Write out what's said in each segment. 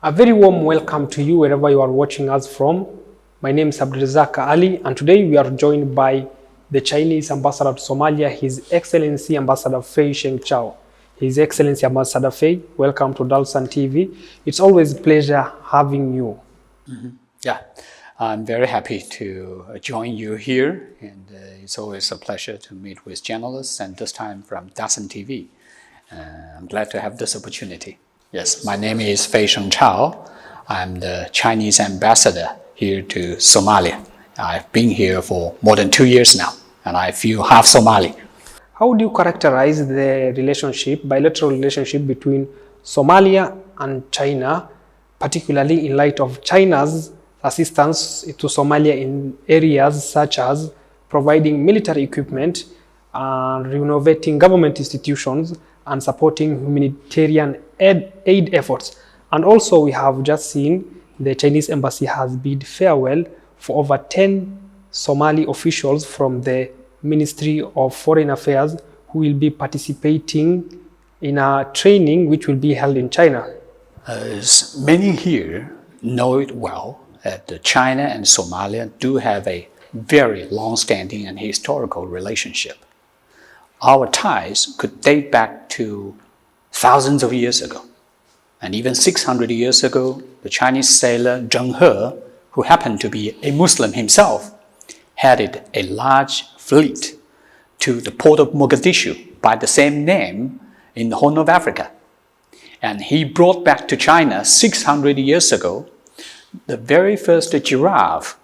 A very warm welcome to you wherever you are watching us from. My name is Abdulrazak Ali, and today we are joined by the Chinese Ambassador to Somalia, His Excellency Ambassador Fei Shengchao. His Excellency Ambassador Fei, welcome to Dalsan TV. It's always a pleasure having you. Yeah, I'm very happy to join you here, and it's always a pleasure to meet with journalists, and this time from Dalsan TV. I'm glad to have this opportunity. Yes, my name is Fei Shengchao. I'm the Chinese ambassador here to Somalia. I've been here for more than 2 years now, and I feel half Somali. How do you characterize the bilateral relationship between Somalia and China, particularly in light of China's assistance to Somalia in areas such as providing military equipment, renovating government institutions, and supporting humanitarian aid efforts? And also, we have just seen the Chinese embassy has bid farewell for over 10 Somali officials from the Ministry of Foreign Affairs who will be participating in a training which will be held in China. As many here know it well, that China and Somalia do have a very long-standing and historical relationship. Our ties could date back to thousands of years ago. And even 600 years ago, the Chinese sailor Zheng He, who happened to be a Muslim himself, headed a large fleet to the port of Mogadishu by the same name in the Horn of Africa. And he brought back to China 600 years ago the very first giraffe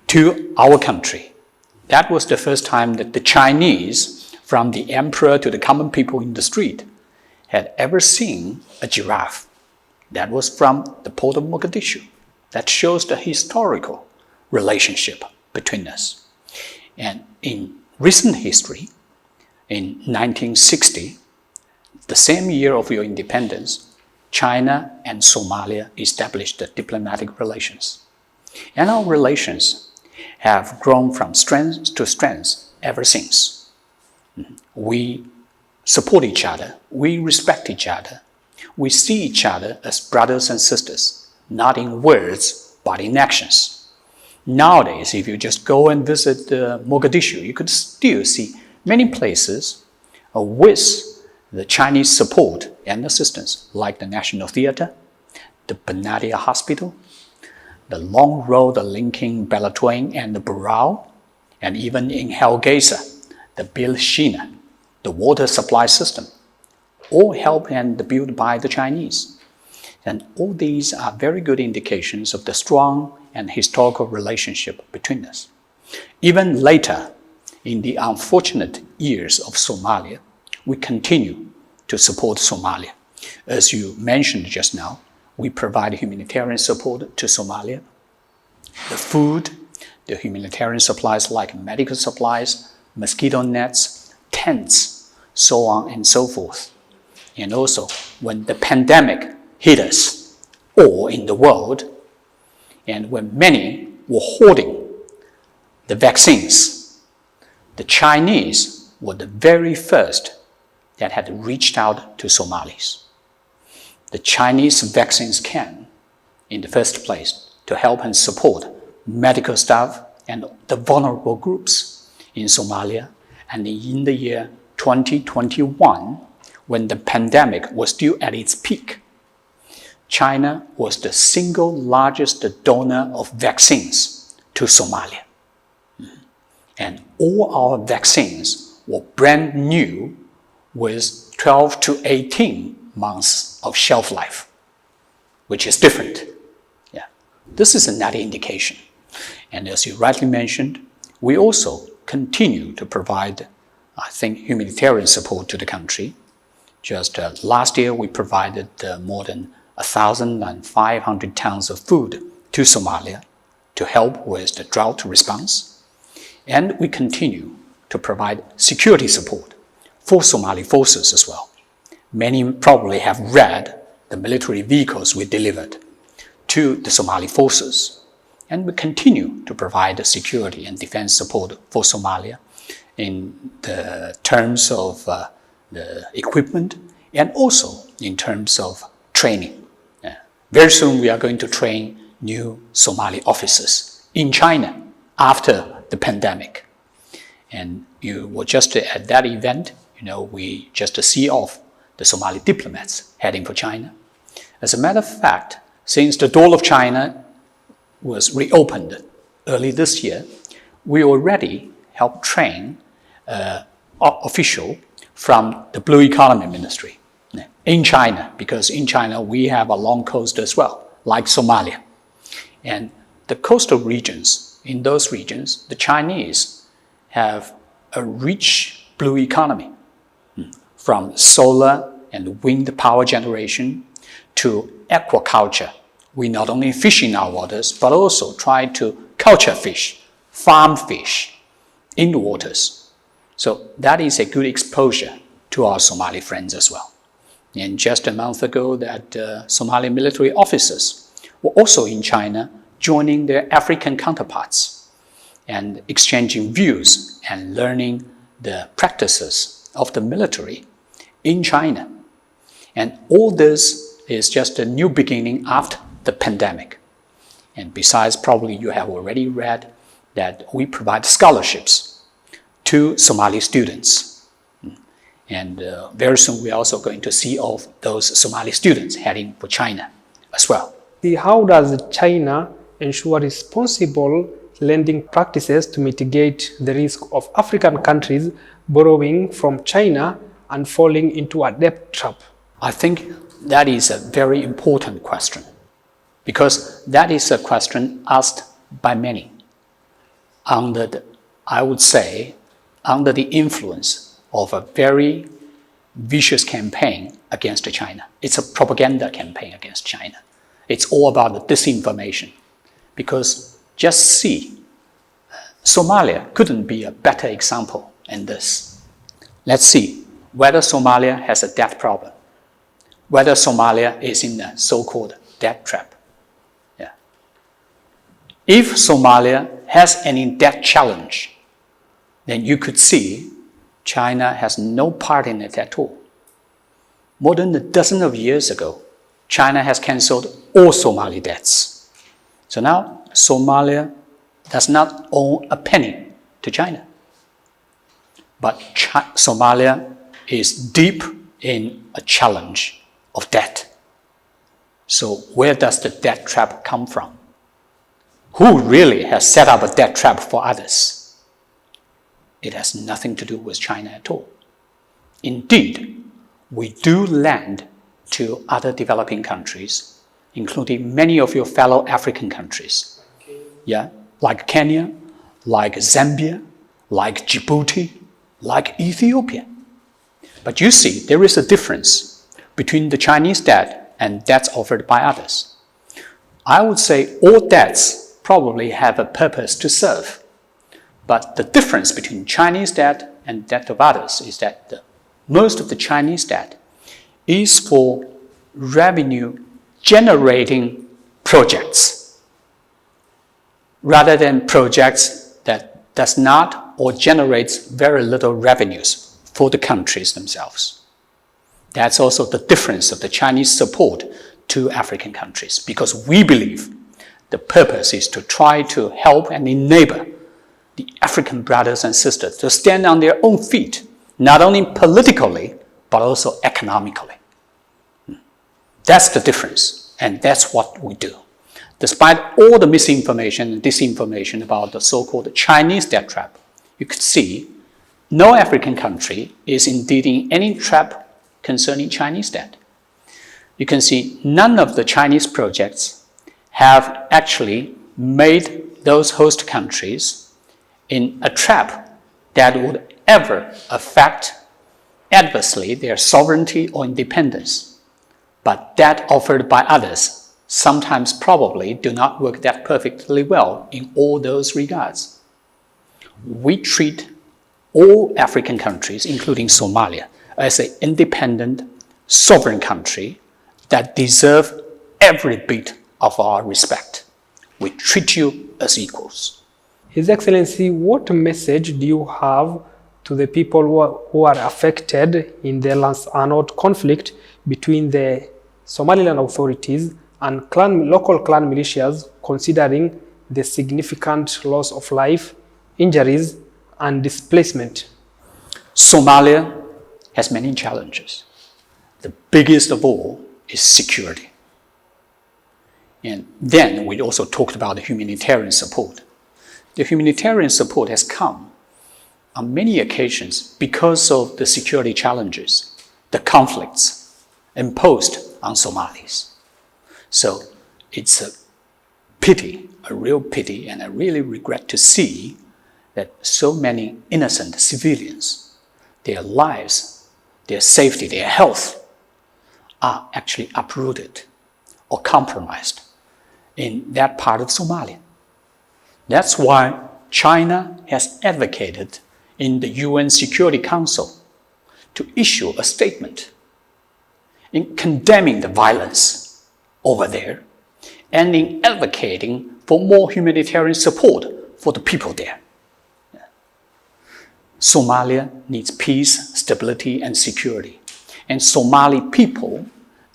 to our country. That was the first time that the Chinese, from the emperor to the common people in the street, had ever seen a giraffe. That was from the port of Mogadishu. That shows the historical relationship between us. And in recent history, in 1960, the same year of your independence, China and Somalia established diplomatic relations. And our relations have grown from strength to strength ever since. We support each other, we respect each other, we see each other as brothers and sisters, not in words, but in actions. Nowadays, if you just go and visit Mogadishu, you could still see many places with the Chinese support and assistance, like the National Theatre, the Benadia Hospital, the long road linking Balatuane and the Burao, and even in Hargeisa, the Bilshina, the water supply system, all helped and built by the Chinese. And all these are very good indications of the strong and historical relationship between us. Even later, in the unfortunate years of Somalia, we continue to support Somalia. As you mentioned just now, we provide humanitarian support to Somalia. The food, the humanitarian supplies like medical supplies, mosquito nets, tents, so on and so forth. And also, when the pandemic hit us all in the world, and when many were hoarding the vaccines, the Chinese were the very first that had reached out to Somalis. The Chinese vaccines came in the first place to help and support medical staff and the vulnerable groups in Somalia. And in the year 2021, when the pandemic was still at its peak, China was the single largest donor of vaccines to Somalia. And all our vaccines were brand new with 12 to 18 months of shelf life, which is different. Yeah. This is another indication. And as you rightly mentioned, we also continue to provide, I think, humanitarian support to the country. Just last year, we provided more than 1,500 tons of food to Somalia to help with the drought response. And we continue to provide security support for Somali forces as well. Many probably have read the military vehicles we delivered to the Somali forces. And we continue to provide security and defense support for Somalia in the terms of the equipment and also in terms of training. Very soon we are going to train new Somali officers in China after the pandemic. And you were just at that event, we just see off the Somali diplomats heading for China. As a matter of fact, since the door of China was reopened early this year, we already helped train an official from the Blue Economy Ministry in China, because in China we have a long coast as well, like Somalia. And the coastal regions, in those regions, the Chinese have a rich blue economy, from solar and wind power generation to aquaculture. We not only fish in our waters, but also try to culture fish, farm fish in the waters. So that is a good exposure to our Somali friends as well. And just a month ago, that Somali military officers were also in China, joining their African counterparts and exchanging views and learning the practices of the military in China. And all this is just a new beginning after the pandemic. And besides, probably you have already read that we provide scholarships to Somali students. And very soon we're also going to see off those Somali students heading for China as well. How does China ensure responsible lending practices to mitigate the risk of African countries borrowing from China and falling into a debt trap? I think that is a very important question, because that is a question asked by many under the influence of a very vicious campaign against China. It's a propaganda campaign against China. It's all about the disinformation. Because just see, Somalia couldn't be a better example in this. Let's see whether Somalia has a debt problem, whether Somalia is in a so-called debt trap. Yeah. If Somalia has any debt challenge, then you could see China has no part in it at all. More than a dozen of years ago, China has cancelled all Somali debts. So now Somalia does not owe a penny to China. But Somalia is deep in a challenge of debt. So where does the debt trap come from? Who really has set up a debt trap for others? It has nothing to do with China at all. Indeed, we do lend to other developing countries, including many of your fellow African countries. Yeah, like Kenya, like Zambia, like Djibouti, like Ethiopia. But you see, there is a difference between the Chinese debt and debts offered by others. I would say all debts probably have a purpose to serve. But the difference between Chinese debt and debt of others is that most of the Chinese debt is for revenue-generating projects, rather than projects that does not or generates very little revenues for the countries themselves. That's also the difference of the Chinese support to African countries, because we believe the purpose is to try to help and enable the African brothers and sisters to stand on their own feet, not only politically, but also economically. That's the difference, and that's what we do. Despite all the misinformation and disinformation about the so-called Chinese debt trap, you could see no African country is indeed in any trap concerning Chinese debt. You can see none of the Chinese projects have actually made those host countries in a trap that would ever affect adversely their sovereignty or independence. But debt offered by others sometimes probably do not work that perfectly well in all those regards. We treat all African countries, including Somalia, as an independent, sovereign country that deserve every bit of our respect. We treat you as equals. His Excellency, what message do you have to the people who are affected in the Laascanood conflict between the Somaliland authorities and local clan militias, considering the significant loss of life, injuries, and displacement? Somalia has many challenges. The biggest of all is security. And then we also talked about the humanitarian support. The humanitarian support has come on many occasions because of the security challenges, the conflicts imposed on Somalis. So it's a pity, a real pity, and I really regret to see that so many innocent civilians, their lives, their safety, their health are actually uprooted or compromised in that part of Somalia. That's why China has advocated in the UN Security Council to issue a statement in condemning the violence over there and in advocating for more humanitarian support for the people there. Somalia needs peace, stability, and security. And Somali people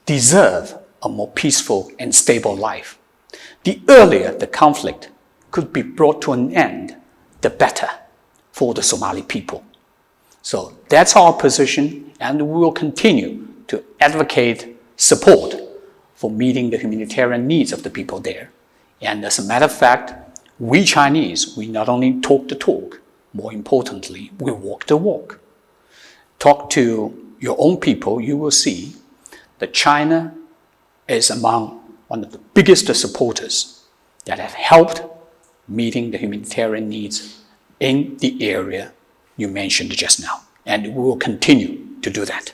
deserve a more peaceful and stable life. The earlier the conflict could be brought to an end, the better for the Somali people. So that's our position, and we will continue to advocate support for meeting the humanitarian needs of the people there. And as a matter of fact, we Chinese, we not only talk the talk, more importantly, we walk the walk. Talk to your own people, you will see that China is among one of the biggest supporters that have helped meeting the humanitarian needs in the area you mentioned just now. And we will continue to do that.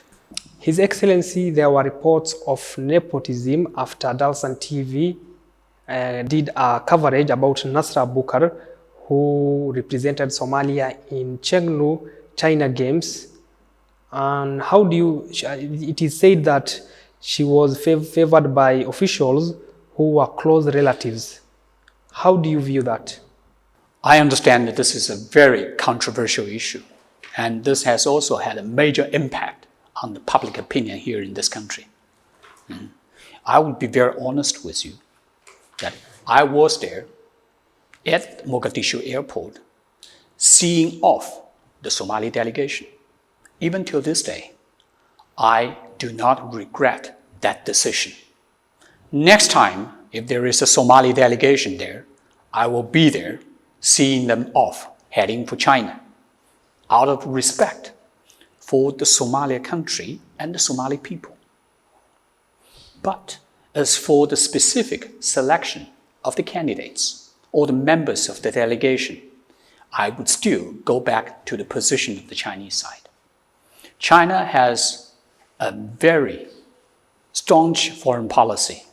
His Excellency, there were reports of nepotism after Dalsan TV did a coverage about Nasra Bukar, who represented Somalia in Chengdu China Games. And how do you, it is said that she was favored by officials who were close relatives. How do you view that? I understand that this is a very controversial issue, and this has also had a major impact on the public opinion here in this country. I will be very honest with you that I was there at Mogadishu airport seeing off the Somali delegation. Even till this day, I do not regret that decision. Next time, if there is a Somali delegation there, I will be there seeing them off, heading for China, out of respect for the Somalia country and the Somali people. But as for the specific selection of the candidates or the members of the delegation, I would still go back to the position of the Chinese side. China has a very staunch foreign policy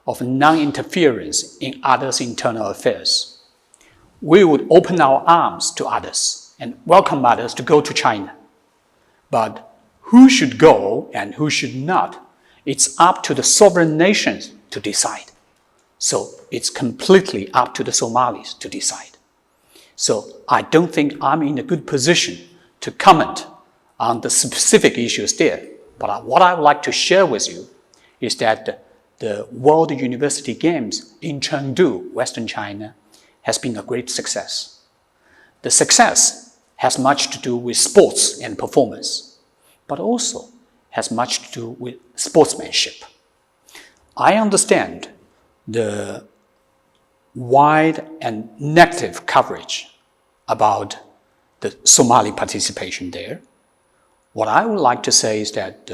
of non-interference in others' internal affairs. We would open our arms to others and welcome others to go to China. But who should go and who should not, it's up to the sovereign nations to decide. So it's completely up to the Somalis to decide. So I don't think I'm in a good position to comment on the specific issues there. But what I would like to share with you is that the World University Games in Chengdu, Western China, has been a great success. The success has much to do with sports and performance, but also has much to do with sportsmanship. I understand the wide and negative coverage about the Somali participation there. What I would like to say is that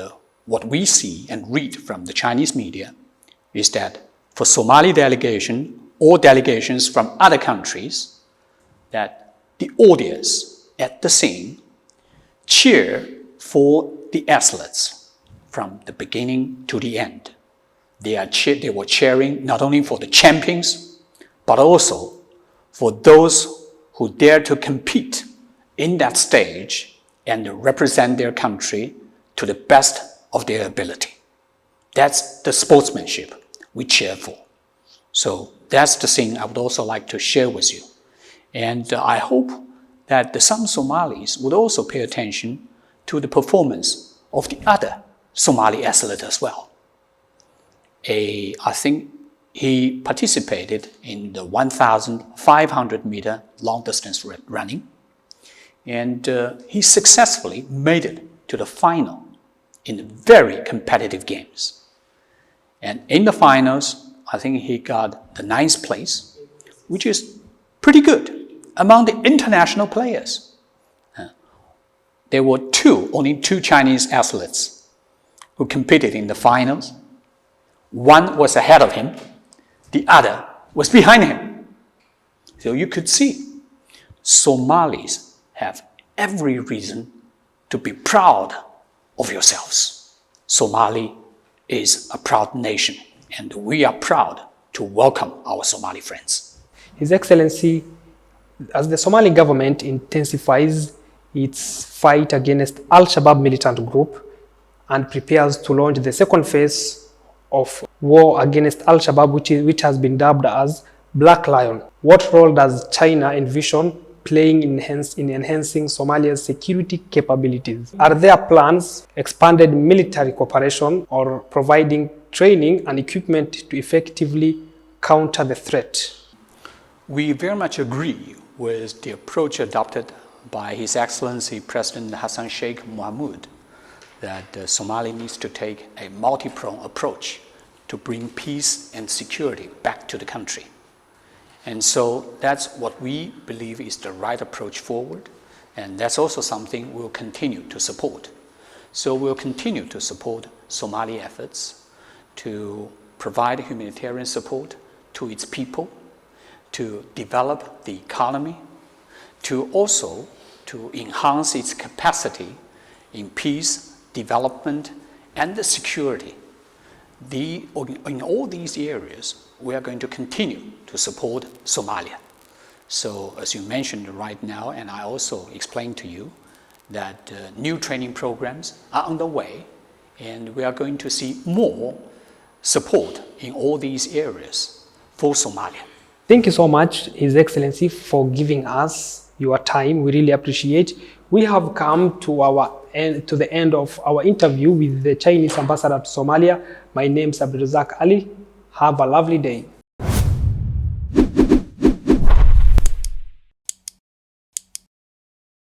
what we see and read from the Chinese media is that for Somali delegation or delegations from other countries, that the audience at the scene cheer for the athletes from the beginning to the end. They were cheering not only for the champions, but also for those who dare to compete in that stage and represent their country to the best of their ability. That's the sportsmanship we cheer for. So that's the thing I would also like to share with you. And I hope that some Somalis would also pay attention to the performance of the other Somali athletes as well. I think he participated in the 1,500 meter long distance running, and he successfully made it to the final in very competitive games. And in the finals, I think he got the 9th place, which is pretty good among the international players. There were only two Chinese athletes who competed in the finals. One was ahead of him, the other was behind him. So you could see Somalis have every reason to be proud of yourselves. Somali is a proud nation, and we are proud to welcome our Somali friends. His Excellency, as the Somali government intensifies its fight against Al-Shabab militant group and prepares to launch the second phase of war against Al-Shabaab, which has been dubbed as Black Lion, what role does China envision playing in enhancing Somalia's security capabilities? Are there plans, expanded military cooperation, or providing training and equipment to effectively counter the threat? We very much agree with the approach adopted by His Excellency President Hassan Sheikh Mohamud that Somalia needs to take a multi-pronged approach to bring peace and security back to the country. And so that's what we believe is the right approach forward, and that's also something we'll continue to support. So we'll continue to support Somali efforts to provide humanitarian support to its people, to develop the economy, to also to enhance its capacity in peace, development, and the security. In all these areas, we are going to continue to support Somalia. So as you mentioned right now, and I also explained to you, that new training programs are underway, and we are going to see more support in all these areas for Somalia. Thank you so much, His Excellency, for giving us your time. We really appreciate. We have come to the end of our interview with the Chinese ambassador to Somalia. My name is Abdulrazak Ali. Have a lovely day.